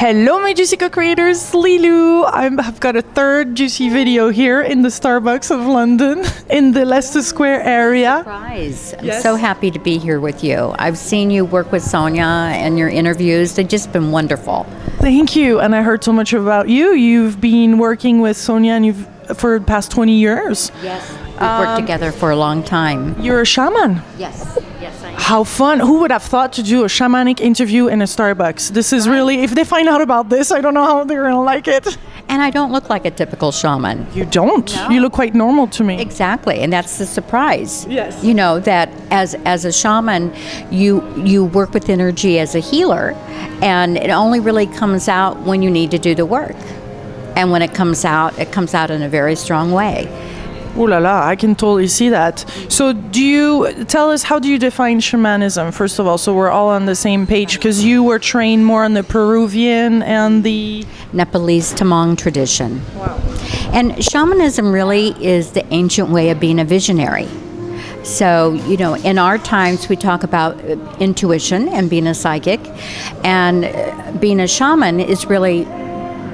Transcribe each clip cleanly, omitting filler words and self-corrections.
Hello, my Juicy co-creators, Lilu. I've got a third Juicy video here in the Starbucks of London, in the Leicester Square area. Surprise. I'm so happy to be here with you. I've seen you work with Sonia and your interviews. They've just been wonderful. Thank you. And I heard so much about you. You've been working with Sonia and for the past 20 years. Yes. We've worked together for a long time. You're a shaman. Yes. Yes, I am. How fun. Who would have thought to do a shamanic interview in a Starbucks? This is really, if they find out about this, I don't know how they're going to like it. And I don't look like a typical shaman. You don't? No. You look quite normal to me. Exactly, and that's the surprise. Yes. You know, that as a shaman, you work with energy as a healer, and it only really comes out when you need to do the work. And when it comes out in a very strong way. Ooh la la, I can totally see that. So tell us, how do you define shamanism, first of all, so we're all on the same page, because you were trained more on the Peruvian and the Nepalese Tamang tradition. Wow. And shamanism really is the ancient way of being a visionary. So, you know, in our times we talk about intuition and being a psychic, and being a shaman is really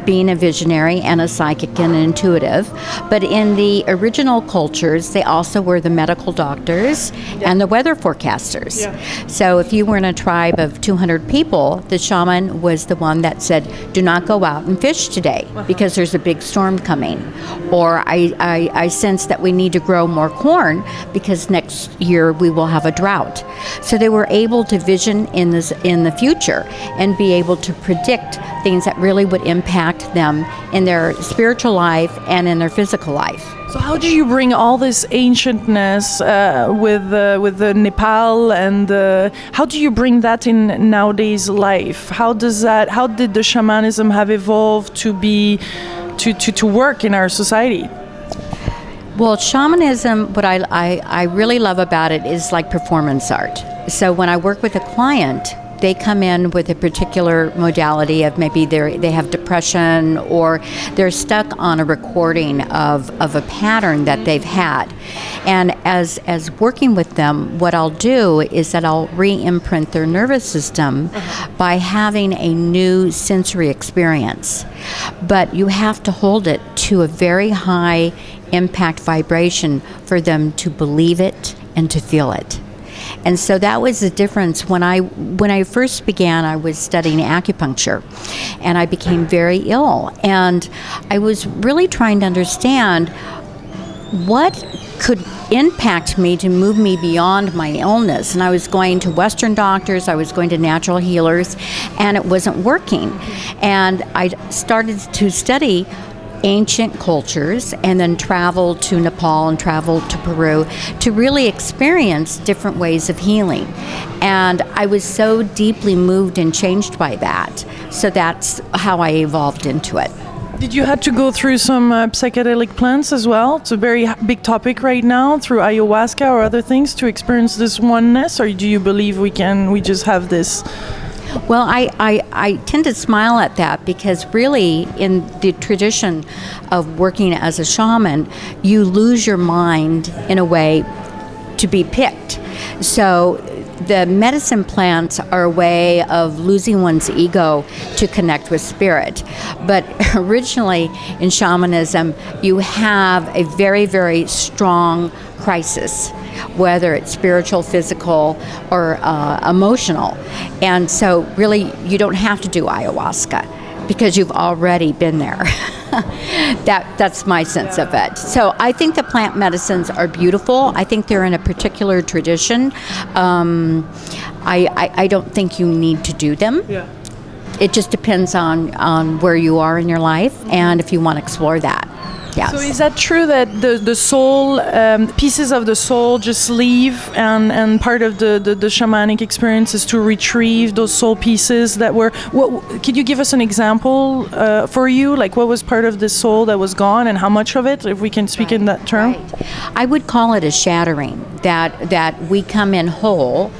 being a visionary and a psychic and an intuitive. But in the original cultures, they also were the medical doctors and the weather forecasters. Yeah. So if you were in a tribe of 200 people, the shaman was the one that said, do not go out and fish today because there's a big storm coming. Or I sense that we need to grow more corn because next year we will have a drought. So they were able to vision in the future and be able to predict things that really would impact them in their spiritual life and in their physical life. So how do you bring all this ancientness with the Nepal, and how do you bring that in nowadays life? How did the shamanism have evolved to work in our society? Well, shamanism, what I really love about it is like performance art. So when I work with a client, they come in with a particular modality of maybe they have depression, or they're stuck on a recording of a pattern that they've had. And as working with them, what I'll do is that I'll re-imprint their nervous system by having a new sensory experience. But you have to hold it to a very high impact vibration for them to believe it and to feel it. And so that was the difference. When I first began, I was studying acupuncture, and I became very ill. And I was really trying to understand what could impact me to move me beyond my illness. And I was going to Western doctors, I was going to natural healers, and it wasn't working. And I started to study ancient cultures and then travel to Nepal and travel to Peru to really experience different ways of healing. And I was so deeply moved and changed by that. So that's how I evolved into it. Did you have to go through some psychedelic plants as well? It's a very big topic right now, through ayahuasca or other things, to experience this oneness, or do you believe we just have this? Well, I tend to smile at that, because really in the tradition of working as a shaman, you lose your mind in a way to be picked. So the medicine plants are a way of losing one's ego to connect with spirit. But originally in shamanism, you have a very, very strong crisis, whether it's spiritual, physical, or emotional. And so really you don't have to do ayahuasca because you've already been there. That's my sense of it. So I think the plant medicines are beautiful. I think they're in a particular tradition. I don't think you need to do them. Yeah. It just depends on where you are in your life and if you want to explore that. Yes. So is that true that the soul, pieces of the soul just leave, and part of the shamanic experience is to retrieve those soul pieces that were... Could you give us an example for you? Like, what was part of the soul that was gone, and how much of it, if we can speak in that term? Right. I would call it a shattering, that we come in whole,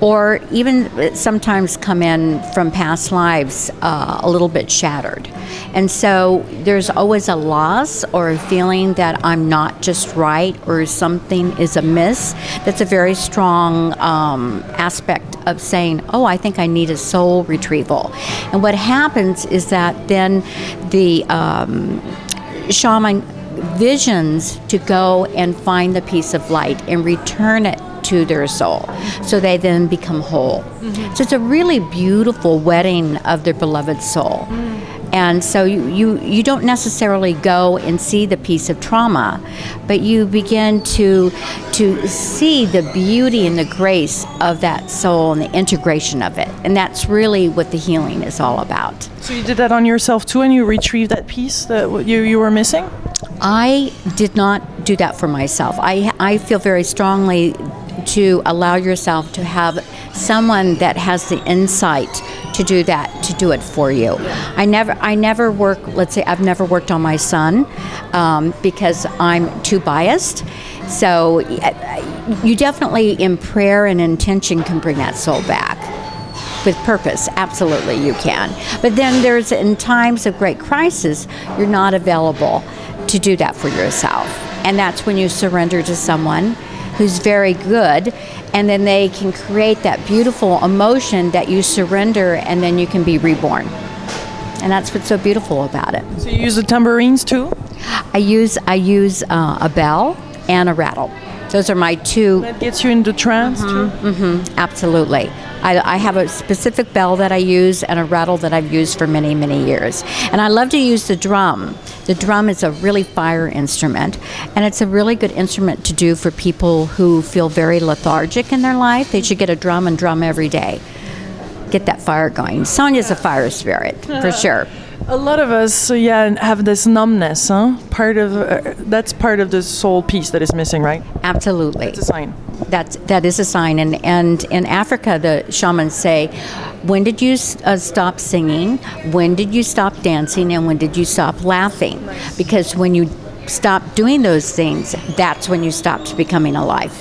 or even sometimes come in from past lives a little bit shattered. And so there's always a loss or a feeling that I'm not just right or something is amiss. That's a very strong aspect of saying, oh, I think I need a soul retrieval. And what happens is that then the shaman visions to go and find the piece of light and return it to their soul, so they then become whole. So it's a really beautiful wedding of their beloved soul. And so you don't necessarily go and see the piece of trauma, but you begin to see the beauty and the grace of that soul and the integration of it. And that's really what the healing is all about. So you did that on yourself too, and you retrieved that piece that you were missing? I did not do that for myself. I feel very strongly to allow yourself to have someone that has the insight to do that, to do it for you. I never work, let's say I've never worked on my son because I'm too biased. So you definitely in prayer and intention can bring that soul back. With purpose, absolutely you can. But then there's in times of great crisis, you're not available to do that for yourself. And that's when you surrender to someone who's very good, and then they can create that beautiful emotion that you surrender, and then you can be reborn. And that's what's so beautiful about it. So you use the tambourines too? I use a bell and a rattle. Those are my two. That gets you into trance too? Absolutely. I have a specific bell that I use and a rattle that I've used for many, many years. And I love to use the drum. The drum is a really fire instrument, and it's a really good instrument to do for people who feel very lethargic in their life. They should get a drum and drum every day. Get that fire going. Sonia's a fire spirit, for sure. A lot of us, have this numbness, huh? That's part of the soul piece that is missing, right? Absolutely. It's a sign. That is a sign, and in Africa, the shamans say, when did you stop singing? When did you stop dancing? And when did you stop laughing? Because when you stop doing those things, that's when you stopped becoming alive.